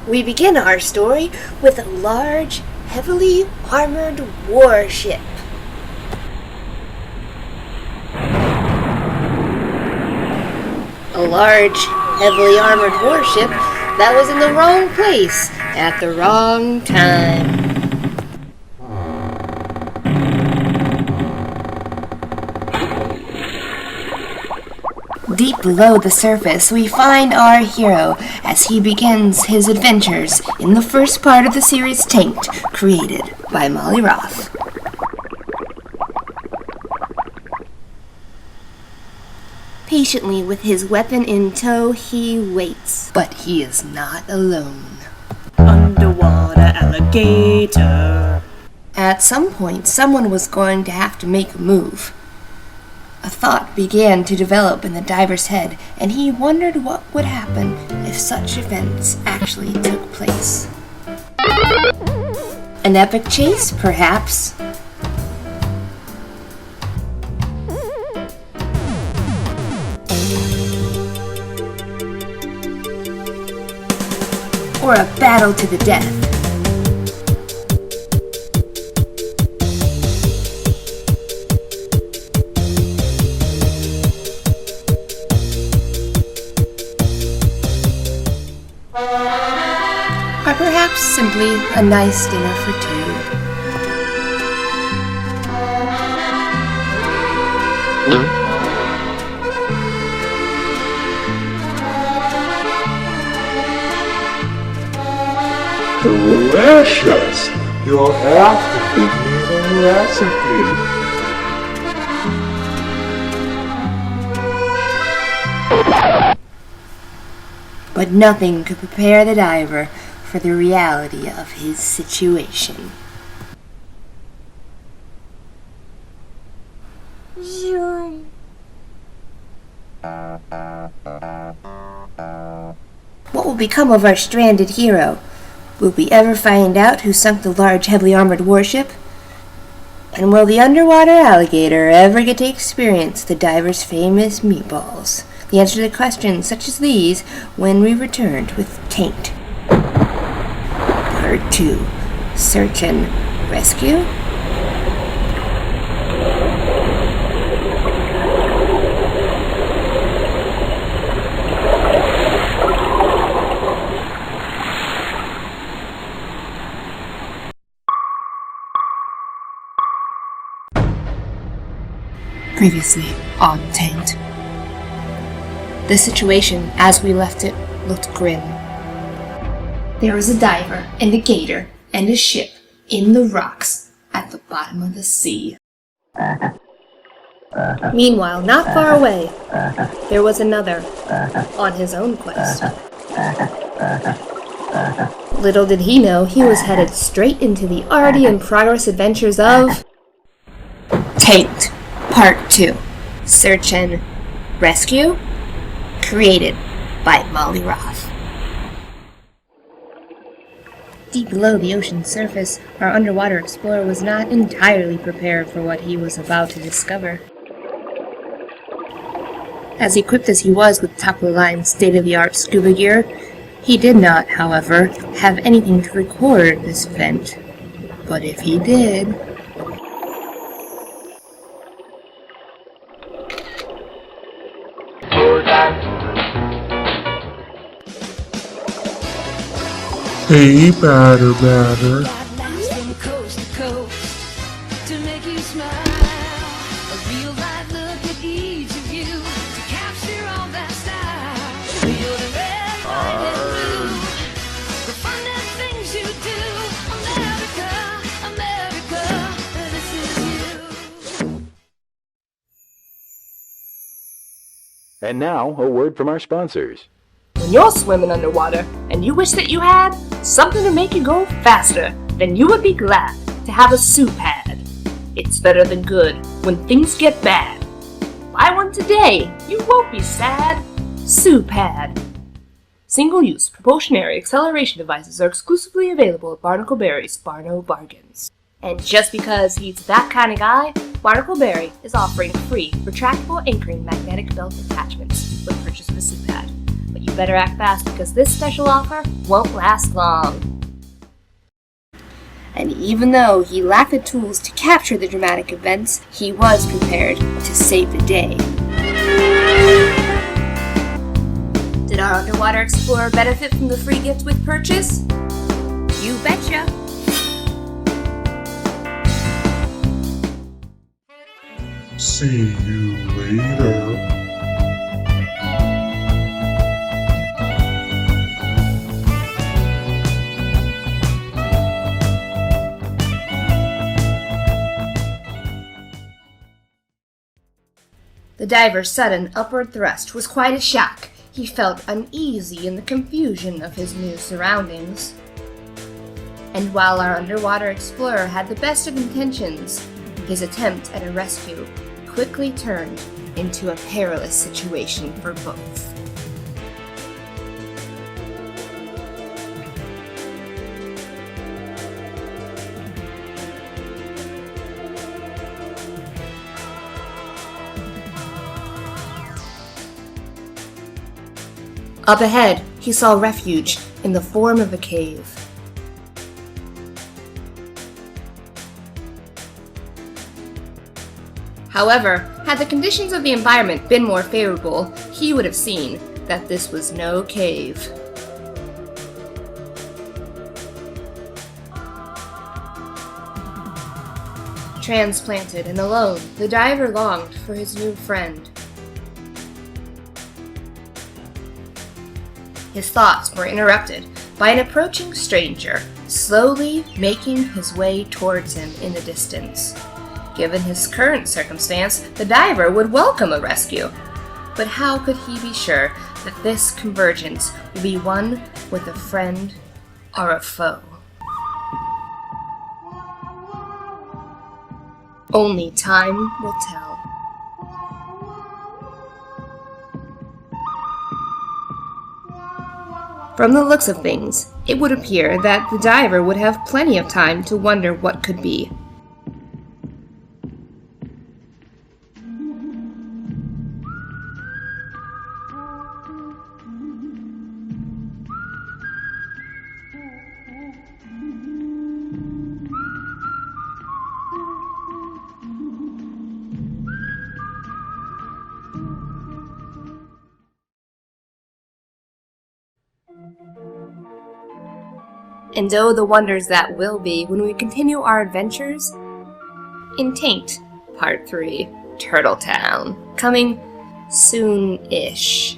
We begin our story with a large, heavily armored warship. A large, heavily armored warship that was in the wrong place at the wrong time. Deep below the surface, we find our hero as he begins his adventures in the first part of the series Tanked, created by Mollie Roth. Patiently, with his weapon in tow, he waits. But he is not alone. Underwater alligator. At some point, someone was going to have to make a move. A thought began to develop in the diver's head, and he wondered what would happen if such events actually took place. An epic chase, perhaps? Or a battle to the death? Or perhaps simply a nice dinner for two. Delicious! You'll have to give me the recipe. But nothing could prepare the diver for the reality of his situation. What will become of our stranded hero? Will we ever find out who sunk the large, heavily armored warship? And will the underwater alligator ever get to experience the diver's famous meatballs? The answer to questions such as these when we returned with Tanked. Part 2. Search and Rescue? Previously on Tanked. The situation, as we left it, looked grim. There was a diver, and a gator, and a ship in the rocks at the bottom of the sea. Meanwhile, not far away, there was another, on his own quest. Little did he know he was headed straight into the already in progress adventures of Tanked, Part 2, Search and Rescue? Created by Mollie Roth. Deep below the ocean's surface, our underwater explorer was not entirely prepared for what he was about to discover. As equipped as he was with top-of-the-line, state-of-the-art scuba gear, he did not, however, have anything to record this event. But if he did... Hey, batter. And now, a word from our sponsors. When you're swimming underwater and you wish that you had something to make you go faster, then you would be glad to have a pad. It's better than good when things get bad. Buy one today, you won't be sad. pad. Single-use propulsionary acceleration devices are exclusively available at Barnacle Berry's Barno Bargains. And just because he's that kind of guy, Barnacle Berry is offering free retractable anchoring magnetic belt attachments with purchase of a pad. But You better act fast because this special offer won't last long. And even though he lacked the tools to capture the dramatic events, he was prepared to save the day. Did our underwater explorer benefit from the free gift with purchase? You betcha! See you later. The diver's sudden upward thrust was quite a shock. He felt uneasy in the confusion of his new surroundings. And while our underwater explorer had the best of intentions, his attempt at a rescue quickly turned into a perilous situation for both. Up ahead, he saw refuge in the form of a cave. However, had the conditions of the environment been more favorable, he would have seen that this was no cave. Transplanted and alone, the diver longed for his new friend. His thoughts were interrupted by an approaching stranger, slowly making his way towards him in the distance. Given his current circumstance, the diver would welcome a rescue. But how could he be sure that this convergence would be one with a friend or a foe? Only time will tell. From the looks of things, it would appear that the diver would have plenty of time to wonder what could be. And oh, the wonders that will be when we continue our adventures in Taint, Part 3, Turtle Town, coming soon-ish.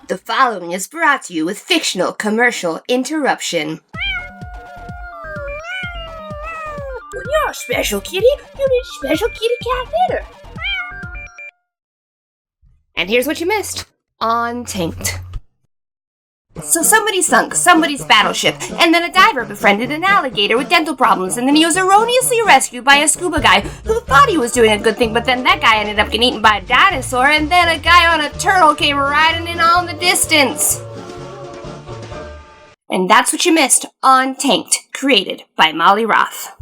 The following is brought to you with fictional commercial interruption. When you're a special kitty, you need special kitty cat litter. And here's what you missed on Taint. So somebody sunk somebody's battleship, and then a diver befriended an alligator with dental problems, and then he was erroneously rescued by a scuba guy who thought he was doing a good thing, but then that guy ended up getting eaten by a dinosaur, and then a guy on a turtle came riding in on the distance. And that's what you missed on Taint, created by Mollie Roth.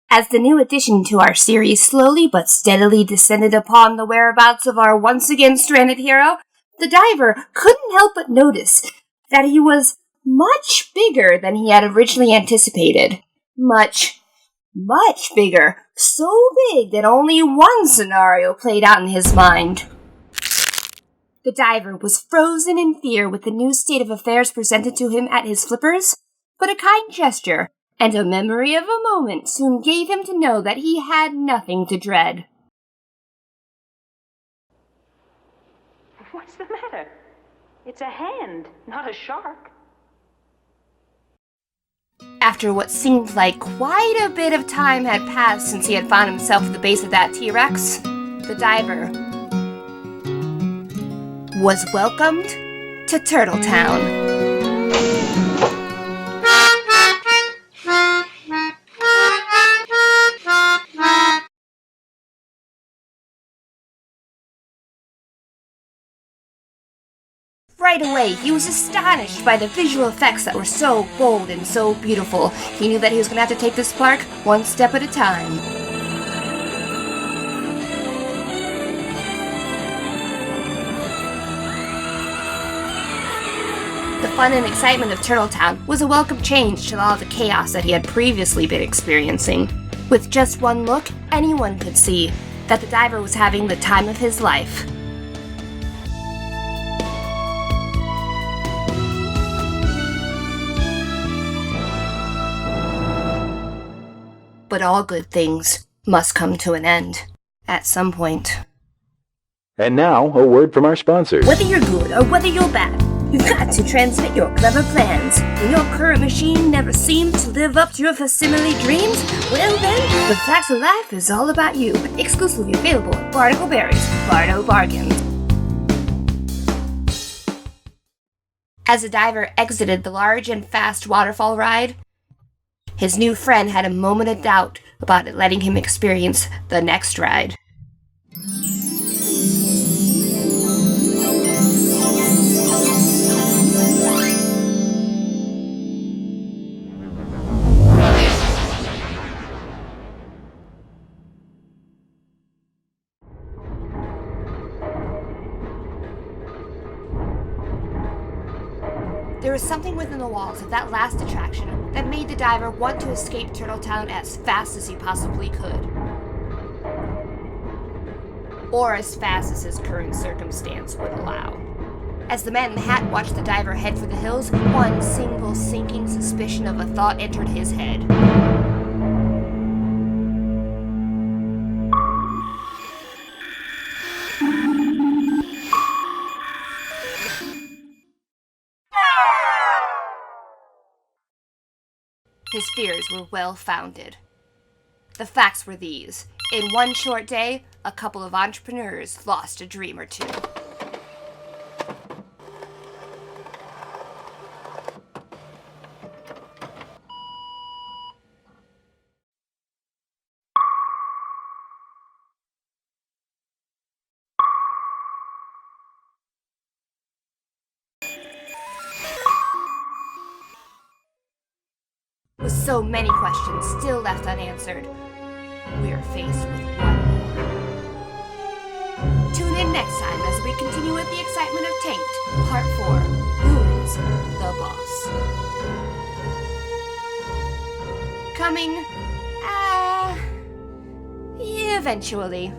As the new addition to our series slowly but steadily descended upon the whereabouts of our once again stranded hero, the diver couldn't help but notice that he was much bigger than he had originally anticipated. Much bigger. So big that only one scenario played out in his mind. The diver was frozen in fear with the new state of affairs presented to him at his flippers, but a kind gesture and a memory of a moment soon gave him to know that he had nothing to dread. What's the matter? It's a hand, not a shark. After what seemed like quite a bit of time had passed since he had found himself at the base of that T-Rex, the diver was welcomed to Turtle Town. right away, he was astonished by the visual effects that were so bold and so beautiful. He knew that he was going to have to take this park one step at a time. The fun and excitement of Turtletown was a welcome change to all the chaos that he had previously been experiencing. With just one look, anyone could see that the diver was having the time of his life. But all good things must come to an end at some point. And now, a word from our sponsors. Whether you're good or whether you're bad, you've got to transmit your clever plans. When your current machine never seems to live up to your facsimile dreams, well then, the Facts of Life is all about you. Exclusively available at Barnacle Berries, Bardo Bargains. As the diver exited the large and fast waterfall ride, his new friend had a moment of doubt about letting him experience the next ride. There was something within the walls of that last attraction that made the diver want to escape Turtletown as fast as he possibly could. Or as fast as his current circumstance would allow. As the man in the hat watched the diver head for the hills, one single sinking suspicion of a thought entered his head. His fears were well-founded. The facts were these. In one short day, a couple of entrepreneurs lost a dream or two. With so many questions still left unanswered, we are faced with one more. Tune in next time as we continue with the excitement of Tanked, Part 4, Who is the Boss? Coming, eventually.